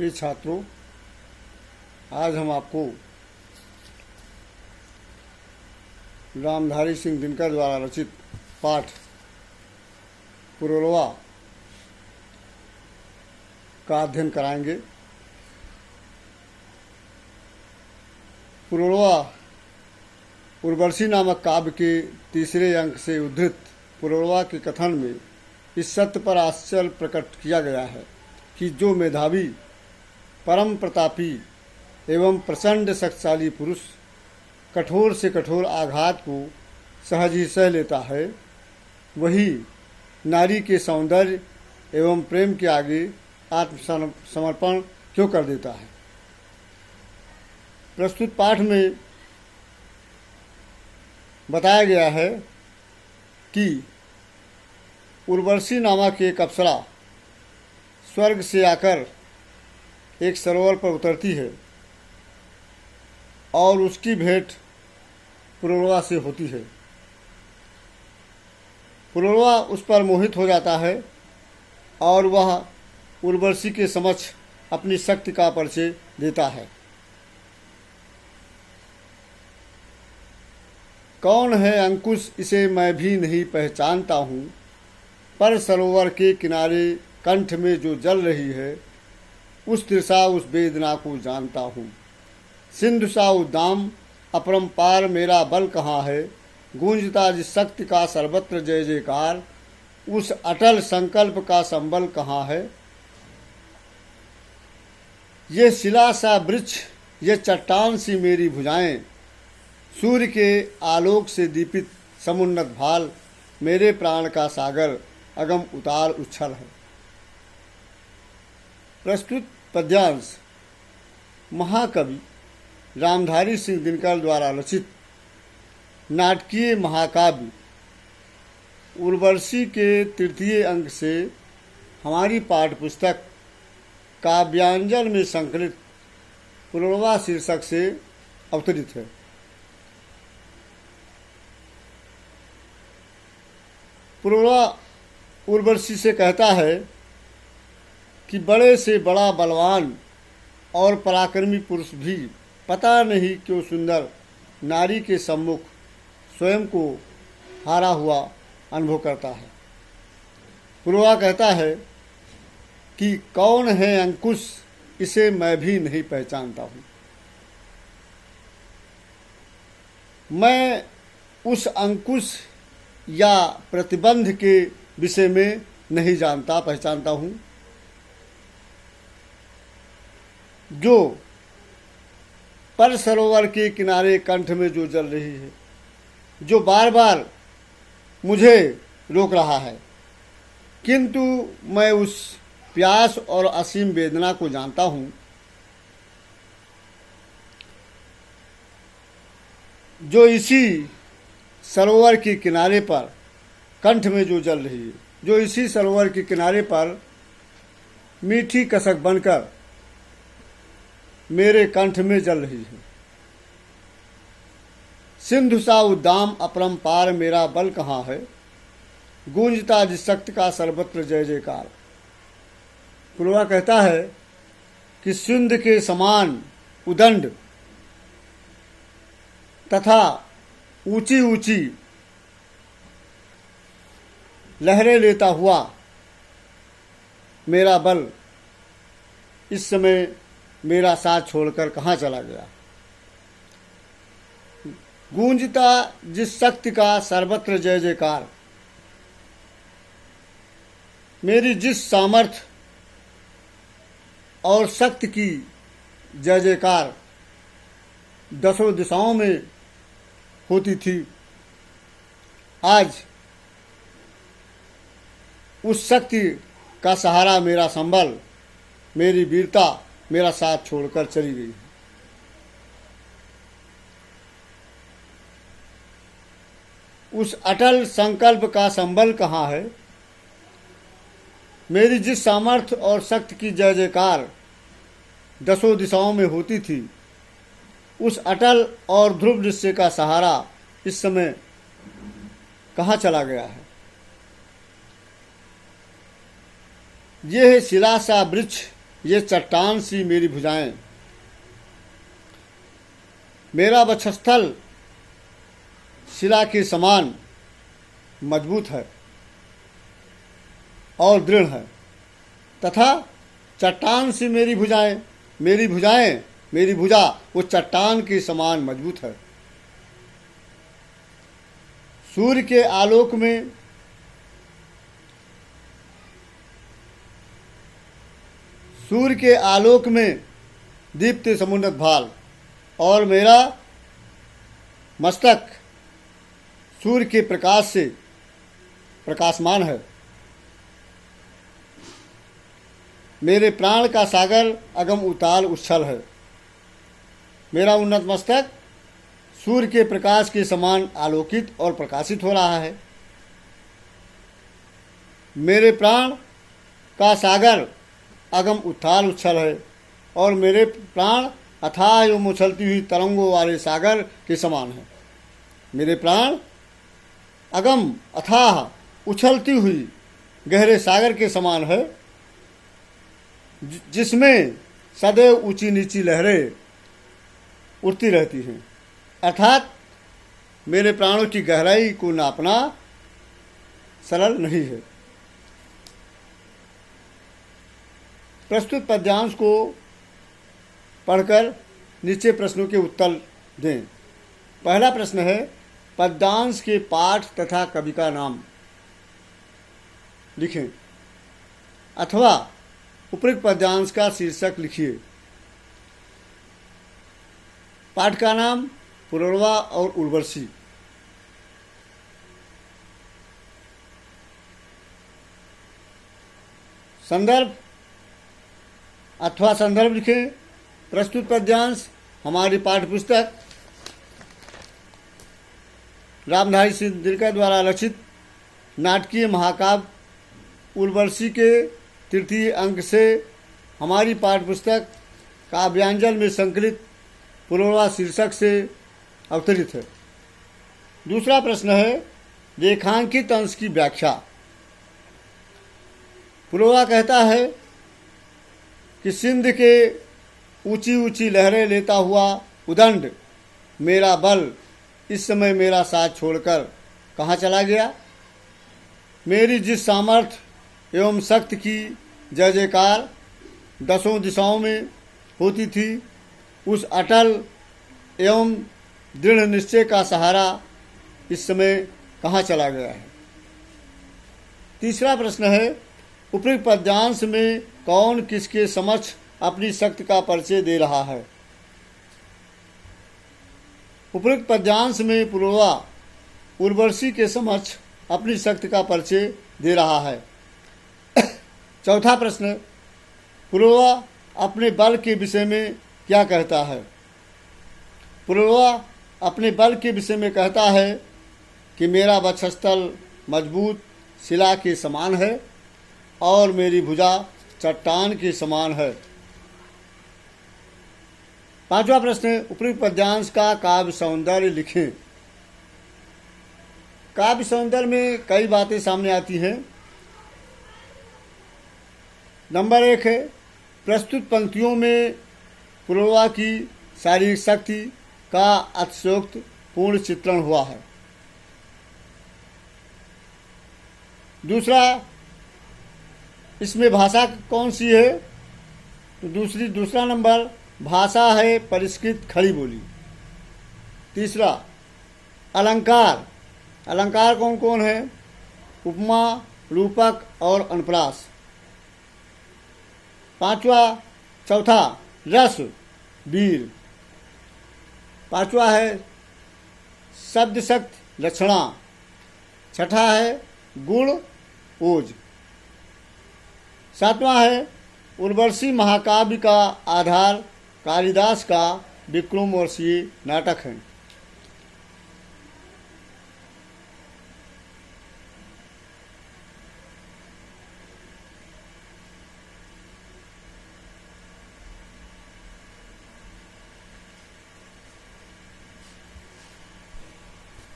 प्रिय छात्रों, आज हम आपको रामधारी सिंह दिनकर द्वारा रचित पाठ पुरुरवा का अध्ययन कराएंगे। पुरुरवा उर्वशी नामक काव्य के तीसरे अंक से उद्धृत पुरुरवा के कथन में इस सत्य पर आश्चर्य प्रकट किया गया है कि जो मेधावी, परम प्रतापी एवं प्रचंड शक्तिशाली पुरुष कठोर से कठोर आघात को सहज ही सह लेता है, वही नारी के सौंदर्य एवं प्रेम के आगे आत्मसमर्पण क्यों कर देता है। प्रस्तुत पाठ में बताया गया है कि उर्वशी नामक एक अप्सरा स्वर्ग से आकर एक सरोवर पर उतरती है और उसकी भेंट पुरुरवा से होती है। पुरुरवा उस पर मोहित हो जाता है और वह उर्वशी के समक्ष अपनी शक्ति का परिचय देता है। कौन है अंकुश, इसे मैं भी नहीं पहचानता हूँ, पर सरोवर के किनारे कंठ में जो जल रही है, उस तृषा उस वेदना को जानता हूँ। सिंधु सा उद्दाम अपरंपार मेरा बल कहाँ है, गूंजता जिस शक्ति का सर्वत्र जय जयकार, उस अटल संकल्प का संबल कहाँ है। ये शिला सा वृक्ष, ये चट्टान सी मेरी भुजाएं, सूर्य के आलोक से दीपित समुन्नत भाल, मेरे प्राण का सागर अगम उतार उच्छल है। प्रस्तुत पद्यांश महाकवि रामधारी सिंह दिनकर द्वारा रचित नाटकीय महाकाव्य उर्वशी के तृतीय अंक से हमारी पाठ्यपुस्तक काव्यांजन में संकलित पुरुरवा शीर्षक से अवतरित है। पुरुरवा उर्वशी से कहता है कि बड़े से बड़ा बलवान और पराक्रमी पुरुष भी पता नहीं क्यों सुंदर नारी के सम्मुख स्वयं को हारा हुआ अनुभव करता है। पुरुरवा कहता है कि कौन है अंकुश, इसे मैं भी नहीं पहचानता हूँ। मैं उस अंकुश या प्रतिबंध के विषय में नहीं पहचानता हूँ जो पर सरोवर के किनारे कंठ में जो जल रही है, जो बार बार मुझे रोक रहा है, किंतु मैं उस प्यास और असीम वेदना को जानता हूँ जो इसी सरोवर के किनारे पर कंठ में जो जल रही है, जो इसी सरोवर के किनारे पर मीठी कसक बनकर मेरे कंठ में जल रही है। सिंधु सा उद्दाम अपरंपार मेरा बल कहाँ है, गूंजता जिस शक्ति का सर्वत्र जय जयकार। पुरुरवा कहता है कि सिंधु के समान उदंड तथा ऊंची ऊंची लहरें लेता हुआ मेरा बल इस समय मेरा साथ छोड़कर कहाँ चला गया। गूंजता जिस शक्ति का सर्वत्र जय जयकार, मेरी जिस सामर्थ्य और शक्ति की जय जयकार दसों दिशाओं में होती थी, आज उस शक्ति का सहारा, मेरा संबल, मेरी वीरता मेरा साथ छोड़कर चली गई। उस अटल संकल्प का संबल कहाँ है। मेरी जिस सामर्थ्य और शक्ति की जय जयकार दसों दिशाओं में होती थी, उस अटल और ध्रुव निश्चय का सहारा इस समय कहाँ चला गया है। यह शिला सा वृक्ष, ये चट्टान सी मेरी भुजाएं, मेरा वक्षस्थल शिला के समान मजबूत है और दृढ़ है, तथा चट्टान सी मेरी भुजाएं, मेरी भुजा वो चट्टान के समान मजबूत है। सूर्य के आलोक में दीप्त समुन्नत भाल, और मेरा मस्तक सूर्य के प्रकाश से प्रकाशमान है। मेरे प्राण का सागर अगम उताल उच्छल है। मेरा उन्नत मस्तक सूर्य के प्रकाश के समान आलोकित और प्रकाशित हो रहा है। मेरे प्राण का सागर अगम उथाल उच्छल है, और मेरे प्राण अथाह एवं उछलती हुई तरंगों वाले सागर के समान है। मेरे प्राण अगम अथाह उछलती हुई गहरे सागर के समान है, जिसमें सदैव ऊंची नीची लहरें उठती रहती हैं। अर्थात मेरे प्राणों की गहराई को नापना सरल नहीं है। प्रस्तुत पद्यांश को पढ़कर नीचे प्रश्नों के उत्तर दें। पहला प्रश्न है, पद्यांश के पाठ तथा कवि का नाम लिखें, अथवा उपयुक्त पद्यांश का शीर्षक लिखिए। पाठ का नाम पुनर्वा और उर्वशी। संदर्भ अथवा संदर्भ लिखें। प्रस्तुत पद्यांश हमारी पाठ्यपुस्तक रामधारी सिंह दिनकर द्वारा रचित नाटकीय महाकाव्य उर्वशी के तृतीय अंक से हमारी पाठ्यपुस्तक काव्यांजल में संकलित पुनर्वा शीर्षक से अवतरित है। दूसरा प्रश्न है, रेखांकित अंश की व्याख्या। पुनर्वा कहता है कि सिंध के ऊंची ऊंची लहरें लेता हुआ उदंड मेरा बल इस समय मेरा साथ छोड़कर कहाँ चला गया। मेरी जिस सामर्थ्य एवं शक्ति की जय जयकार दसों दिशाओं में होती थी, उस अटल एवं दृढ़ निश्चय का सहारा इस समय कहाँ चला गया है। तीसरा प्रश्न है, उपयुक्त पद्यांश में कौन किसके समक्ष अपनी शक्ति का परिचय दे रहा है। उपयुक्त पद्यांश में पुनर्वा उर्वशी के समक्ष अपनी शक्ति का परिचय दे रहा है। चौथा प्रश्न, पुनर्वा अपने बल के विषय में क्या कहता है। पुनर्वा अपने बल के विषय में कहता है कि मेरा वक्षस्थल मजबूत शिला के समान है और मेरी भुजा चट्टान के समान है। पांचवा प्रश्न, उपयुक्त पद्यांश का काव्य सौंदर्य लिखें। काव्य सौंदर्य में कई बातें सामने आती हैं। नंबर 1 है, प्रस्तुत पंक्तियों में पुनर्वा की शारीरिक शक्ति का अतिशयोक्त पूर्ण चित्रण हुआ है। दूसरा, इसमें भाषा कौन सी है, तो दूसरा नंबर भाषा है परिष्कृत खड़ी बोली। तीसरा, अलंकार कौन कौन है, उपमा, रूपक और अनुप्रास। चौथा रस वीर। पांचवा है शब्द शक्ति लक्षणा। छठा है गुण ओज। सातवां है उर्वशी महाकाव्य का आधार कालिदास का विक्रमोर्वशीय नाटक है।